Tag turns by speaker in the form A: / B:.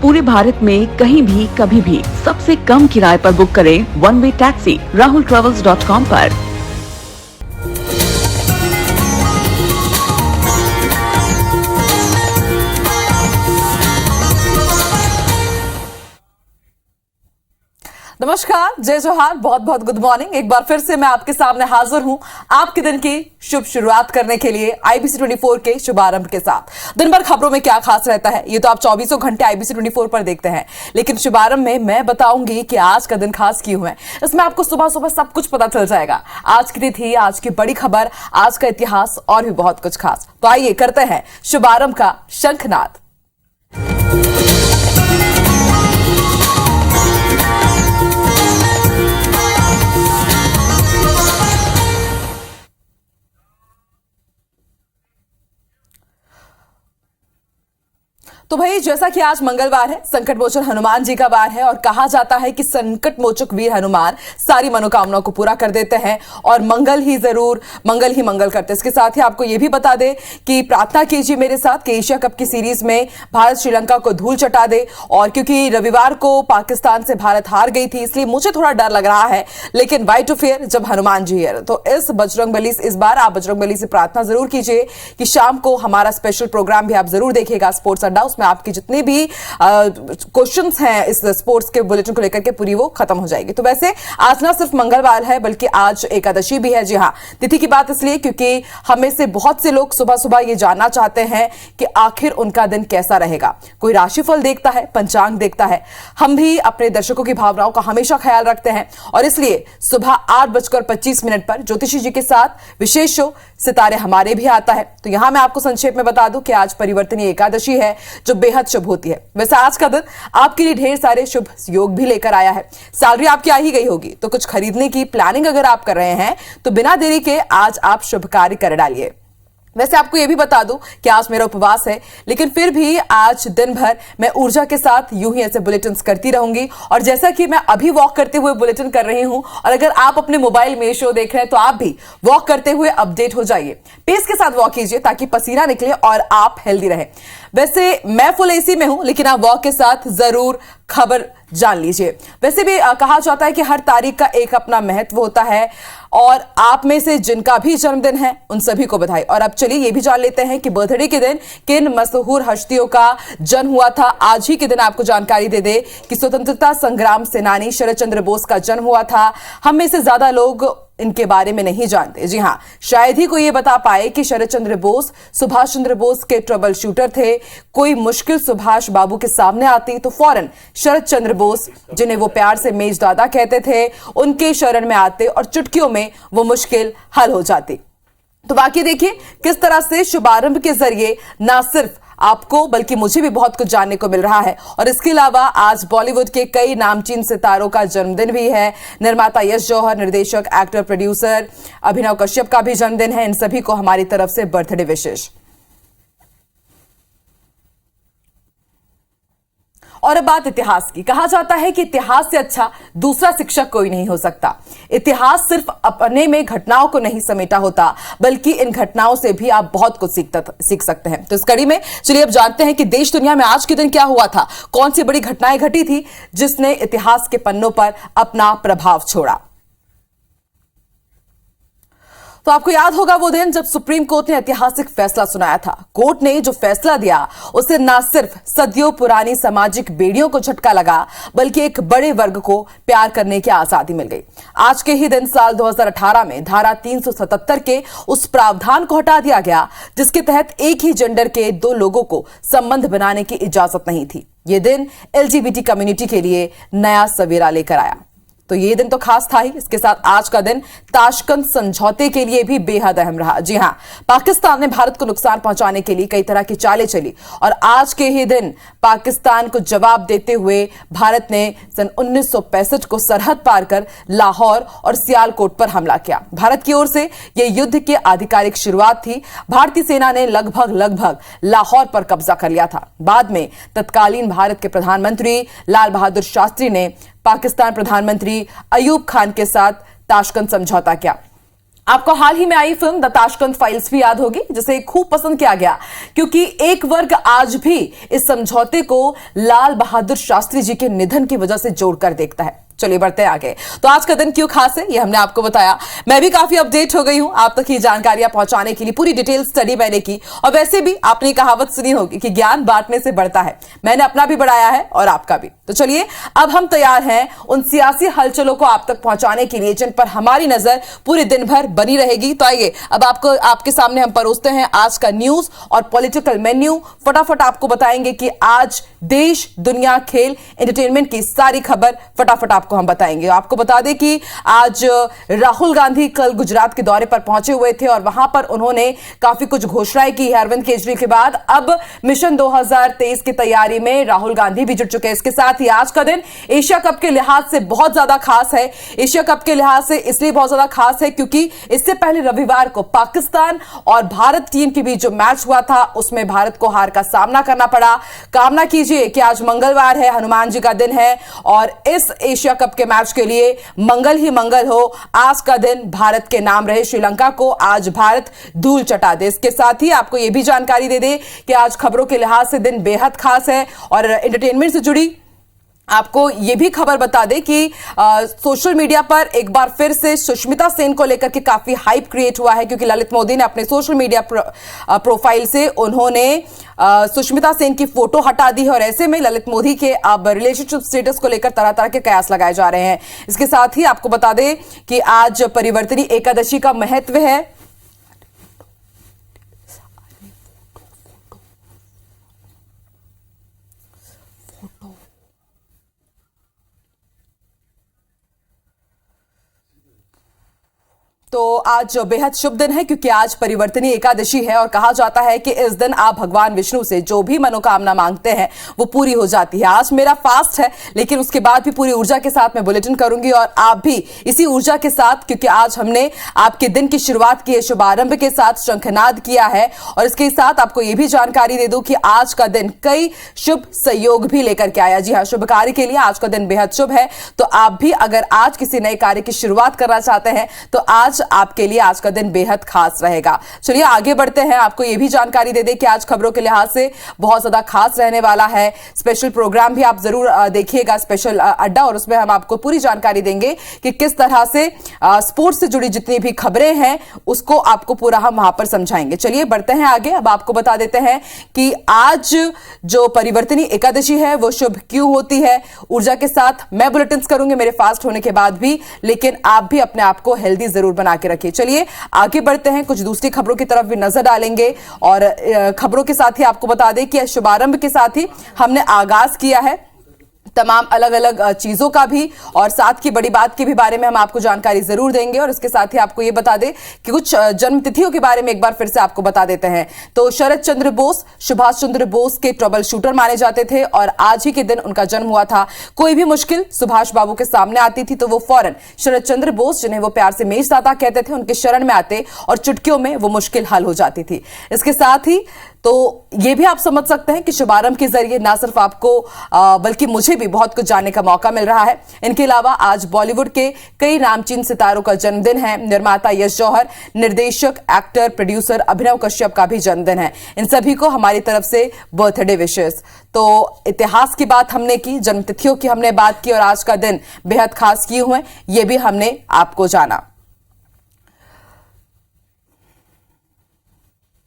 A: पूरे भारत में कहीं भी कभी भी सबसे कम किराए पर बुक करें वन वे टैक्सी rahultravels.com पर।
B: नमस्कार, जय जोहार, बहुत बहुत गुड मॉर्निंग। एक बार फिर से मैं आपके सामने हाजिर हूं आपके दिन की शुभ शुरुआत करने के लिए आईबीसी 24 के शुभारंभ के साथ। दिन भर खबरों में क्या खास रहता है ये तो आप 24 घंटे आईबीसी 24 पर देखते हैं, लेकिन शुभारंभ में मैं बताऊंगी कि आज का दिन खास क्यों है। इसमें आपको सुबह सुबह सब कुछ पता चल जाएगा। आज की तिथि, आज की बड़ी खबर, आज का इतिहास और भी बहुत कुछ खास। तो आइए करते हैं शुभारंभ का शंखनाद। तो भाई, जैसा कि आज मंगलवार है, संकट मोचन हनुमान जी का वार है और कहा जाता है कि संकट मोचक वीर हनुमान सारी मनोकामनाओं को पूरा कर देते हैं और मंगल ही मंगल करते हैं। इसके साथ ही आपको यह भी बता दे कि प्रार्थना कीजिए मेरे साथ कि एशिया कप की सीरीज में भारत श्रीलंका को धूल चटा दे। और क्योंकि रविवार को पाकिस्तान से भारत हार गई थी, इसलिए मुझे थोड़ा डर लग रहा है, लेकिन वाई टू फेयर जब हनुमान जी है। तो इस बार आप बजरंगबली से प्रार्थना जरूर कीजिए कि शाम को हमारा स्पेशल प्रोग्राम भी आप जरूर देखिएगा, स्पोर्ट्स अड्डा। उसमें आपकी जितनी भी क्वेश्चंस हैं इस स्पोर्ट्स के बुलेटिन को लेकर के पूरी वो खत्म हो जाएगी। तो वैसे आज ना सिर्फ मंगलवार है बल्कि आज एकादशी भी है। जी हाँ, तिथि की बात इसलिए क्योंकि हमें से बहुत से लोग सुबह सुबह ये जानना चाहते हैं कि आखिर उनका दिन कैसा रहेगा। कोई राशिफल देखता है, पंचांग देखता है। हम भी अपने दर्शकों की भावनाओं का हमेशा ख्याल रखते हैं और इसलिए सुबह 8:25 पर ज्योतिषी जी के साथ विशेष शो सितारे हमारे भी आता है। तो यहां मैं आपको संक्षेप में बता दूं कि आज परिवर्तनीय एकादशी है जो बेहद शुभ होती है। वैसे आज का दिन आपके लिए ढेर सारे शुभ योग भी लेकर आया है। सैलरी आपकी आ ही गई होगी, तो कुछ खरीदने की प्लानिंग अगर आप कर रहे हैं तो बिना देरी के आज आप शुभ कार्य कर डालिए। वैसे आपको यह भी बता दूं कि आज मेरा उपवास है, लेकिन फिर भी आज दिन भर मैं ऊर्जा के साथ यूं ही ऐसे बुलेटिन्स करती रहूंगी। और जैसा कि मैं अभी वॉक करते हुए बुलेटिन कर रही हूं, और अगर आप अपने मोबाइल में शो देख रहे हैं तो आप भी वॉक करते हुए अपडेट हो जाइए। पेस के साथ वॉक कीजिए ताकि पसीना निकले और आप हेल्दी रहें। वैसे मैं फुल एसी में हूं, लेकिन आप वॉक के साथ जरूर खबर जान लीजिए। वैसे भी कहा जाता है कि हर तारीख का एक अपना महत्व होता है और आप में से जिनका भी जन्मदिन है उन सभी को बधाई। और अब चलिए ये भी जान लेते हैं कि बर्थडे के दिन किन मशहूर हस्तियों का जन्म हुआ था। आज ही के दिन आपको जानकारी दे दे कि स्वतंत्रता संग्राम सेनानी शरद चंद्र बोस का जन्म हुआ था। हम में से ज्यादा लोग इनके बारे में नहीं जानते। जी हां, शायद ही कोई ये बता पाए कि शरद चंद्र बोस सुभाष चंद्र बोस के ट्रबल शूटर थे। कोई मुश्किल सुभाष बाबू के सामने आती तो फौरन शरद चंद्र बोस, जिन्हें वो प्यार से मेज दादा कहते थे, उनके शरण में आते और चुटकियों में वो मुश्किल हल हो जाती। तो बाकी देखिए किस तरह से शुभारंभ के जरिए ना सिर्फ आपको बल्कि मुझे भी बहुत कुछ जानने को मिल रहा है। और इसके अलावा आज बॉलीवुड के कई नामचीन सितारों का जन्मदिन भी है। निर्माता यश जौहर, निर्देशक, एक्टर, प्रोड्यूसर अभिनव कश्यप का भी जन्मदिन है। इन सभी को हमारी तरफ से बर्थडे विशेष। और अब बात इतिहास की। कहा जाता है कि इतिहास से अच्छा दूसरा शिक्षक कोई नहीं हो सकता। इतिहास सिर्फ अपने में घटनाओं को नहीं समेटा होता, बल्कि इन घटनाओं से भी आप बहुत कुछ सीख सकते हैं। तो इस कड़ी में चलिए अब जानते हैं कि देश दुनिया में आज के दिन क्या हुआ था, कौन सी बड़ी घटनाएं घटी थी जिसने इतिहास के पन्नों पर अपना प्रभाव छोड़ा। तो आपको याद होगा वो दिन जब सुप्रीम कोर्ट ने ऐतिहासिक फैसला सुनाया था। कोर्ट ने जो फैसला दिया उससे न सिर्फ सदियों पुरानी सामाजिक बेड़ियों को झटका लगा, बल्कि एक बड़े वर्ग को प्यार करने की आजादी मिल गई। आज के ही दिन साल 2018 में धारा 377 के उस प्रावधान को हटा दिया गया जिसके तहत एक ही जेंडर के दो लोगों को संबंध बनाने की इजाजत नहीं थी। ये दिन एलजीबीटी कम्युनिटी के लिए नया सवेरा लेकर आया। तो ये दिन तो खास था ही, इसके साथ आज का दिन ताशकंद समझौते के लिए भी बेहद अहम रहा। जी हां, पाकिस्तान ने भारत को नुकसान पहुंचाने के लिए कई तरह की चालें चली और आज के ही दिन पाकिस्तान को जवाब देते हुए भारत ने सन 1965 को सरहद पार कर लाहौर और सियालकोट पर हमला किया। भारत की ओर से यह युद्ध की आधिकारिक शुरुआत थी। भारतीय सेना ने लगभग लाहौर पर कब्जा कर लिया था। बाद में तत्कालीन भारत के प्रधानमंत्री लाल बहादुर शास्त्री ने पाकिस्तान प्रधानमंत्री अयूब खान के साथ ताशकंद समझौता किया। आपको हाल ही में आई फिल्म द ताशकंद फाइल्स भी याद होगी, जिसे खूब पसंद किया गया क्योंकि एक वर्ग आज भी इस समझौते को लाल बहादुर शास्त्री जी के निधन की वजह से जोड़कर देखता है। चलिए बढ़ते हैं आगे। तो आज का दिन क्यों खास है ये हमने आपको बताया। मैं भी काफी अपडेट हो गई हूं आप तक ये जानकारियां पहुंचाने के लिए। पूरी डिटेल स्टडी मैंने की और वैसे भी आपने कहावत सुनी होगी कि ज्ञान बांटने से बढ़ता है। मैंने अपना भी बढ़ाया है और आपका भी। तो चलिए अब हम तैयार हैं उन सियासी हलचलों को आप तक पहुंचाने के लिए जिन पर हमारी नजर पूरे दिन भर बनी रहेगी। तो आइए अब आपके सामने हम परोसते हैं आज का न्यूज और पॉलिटिकल मेन्यू। फटाफट आपको बताएंगे कि आज देश, दुनिया, खेल, एंटरटेनमेंट की सारी खबर फटाफट आपको हम बताएंगे। आपको बता दें कि आज राहुल गांधी कल गुजरात के दौरे पर पहुंचे हुए थे और वहां पर उन्होंने काफी कुछ घोषणाएं की है अरविंद केजरीवाल के बाद। अब मिशन 2023 की तैयारी में राहुल गांधी भी जुट चुके हैं। इसके साथ ही आज का दिन एशिया कप के लिहाज से बहुत ज्यादा खास है। एशिया कप के लिहाज से इसलिए बहुत ज्यादा खास है क्योंकि इससे पहले रविवार को पाकिस्तान और भारत टीम के बीच जो मैच हुआ था उसमें भारत को हार का सामना करना पड़ा। कामना कीजिए कि आज मंगलवार है, हनुमान जी का दिन है और इस एशिया कप के मैच के लिए मंगल ही मंगल हो। आज का दिन भारत के नाम रहे, श्रीलंका को आज भारत धूल चटा दे। इसके साथ ही आपको यह भी जानकारी दे दे कि आज खबरों के लिहाज से दिन बेहद खास है और एंटरटेनमेंट से जुड़ी आपको यह भी खबर बता दें कि सोशल मीडिया पर एक बार फिर से सुष्मिता सेन को लेकर के काफी हाइप क्रिएट हुआ है क्योंकि ललित मोदी ने अपने सोशल मीडिया प्रोफाइल से उन्होंने सुष्मिता सेन की फोटो हटा दी है और ऐसे में ललित मोदी के अब रिलेशनशिप स्टेटस को लेकर तरह तरह के कयास लगाए जा रहे हैं। इसके साथ ही आपको बता दें कि आज परिवर्तनी एकादशी का महत्व है। तो आज बेहद शुभ दिन है क्योंकि आज परिवर्तनी एकादशी है और कहा जाता है कि इस दिन आप भगवान विष्णु से जो भी मनोकामना मांगते हैं वो पूरी हो जाती है। आज मेरा फास्ट है लेकिन उसके बाद भी पूरी ऊर्जा के साथ मैं बुलेटिन करूंगी और आप भी इसी ऊर्जा के साथ, क्योंकि आज हमने आपके दिन की शुरुआत की है शुभारंभ के साथ, शंखनाद किया है। और इसके साथ आपको यह भी जानकारी दे दूं कि आज का दिन कई शुभ संयोग भी लेकर के आया। जी हाँ, शुभ कार्य के लिए आज का दिन बेहद शुभ है। तो आप भी अगर आज किसी नए कार्य की शुरुआत करना चाहते हैं तो आज आपके लिए आज का दिन बेहद खास रहेगा। चलिए आगे बढ़ते हैं। आपको यह भी जानकारी दे दें कि आज खबरों के लिहाज से बहुत ज्यादा खास रहने वाला है। स्पेशल प्रोग्राम भी आप जरूर देखिएगा, स्पेशल अड्डा, और उसमें हम आपको पूरी जानकारी देंगे कि किस तरह से स्पोर्ट्स से जुड़ी जितनी भी खबरें हैं उसको आपको पूरा हम वहां पर समझाएंगे। चलिए बढ़ते हैं आगे। अब आपको बता देते हैं कि आज जो परिवर्तनी एकादशी है वो शुभ क्यों होती है। ऊर्जा के साथ मैं बुलेटिन करूंगी मेरे फास्ट होने के बाद भी, लेकिन आप भी अपने आप को हेल्दी जरूर बना के रखिए। चलिए आगे बढ़ते हैं, कुछ दूसरी खबरों की तरफ भी नजर डालेंगे और खबरों के साथ ही आपको बता दें कि शुभारंभ के साथ ही हमने आगाज किया है तमाम अलग अलग चीजों का भी, और साथ की बड़ी बात के भी बारे में हम आपको जानकारी जरूर देंगे। और इसके साथ ही आपको यह बता दें कि कुछ जन्म तिथियों के बारे में एक बार फिर से आपको बता देते हैं। तो शरद चंद्र बोस सुभाष चंद्र बोस के ट्रबल शूटर माने जाते थे और आज ही के दिन उनका जन्म हुआ था। कोई भी मुश्किल सुभाष बाबू के सामने आती थी तो वो फौरन शरद चंद्र बोस, जिन्हें वो प्यार से मेजदादा कहते थे, उनके शरण में आते और चुटकियों में वो मुश्किल हल हो जाती थी। इसके साथ ही तो ये भी आप समझ सकते हैं कि शुभारंभ के जरिए ना सिर्फ आपको बल्कि मुझे भी बहुत कुछ जानने का मौका मिल रहा है। इनके अलावा आज बॉलीवुड के कई नामचीन सितारों का जन्मदिन है। निर्माता यश जौहर, निर्देशक, एक्टर, प्रोड्यूसर अभिनव कश्यप का भी जन्मदिन है। इन सभी को हमारी तरफ से बर्थडे विशेस। तो इतिहास की बात हमने की, जन्मतिथियों की हमने बात की और आज का दिन बेहद खास किए हुए ये भी हमने आपको जाना।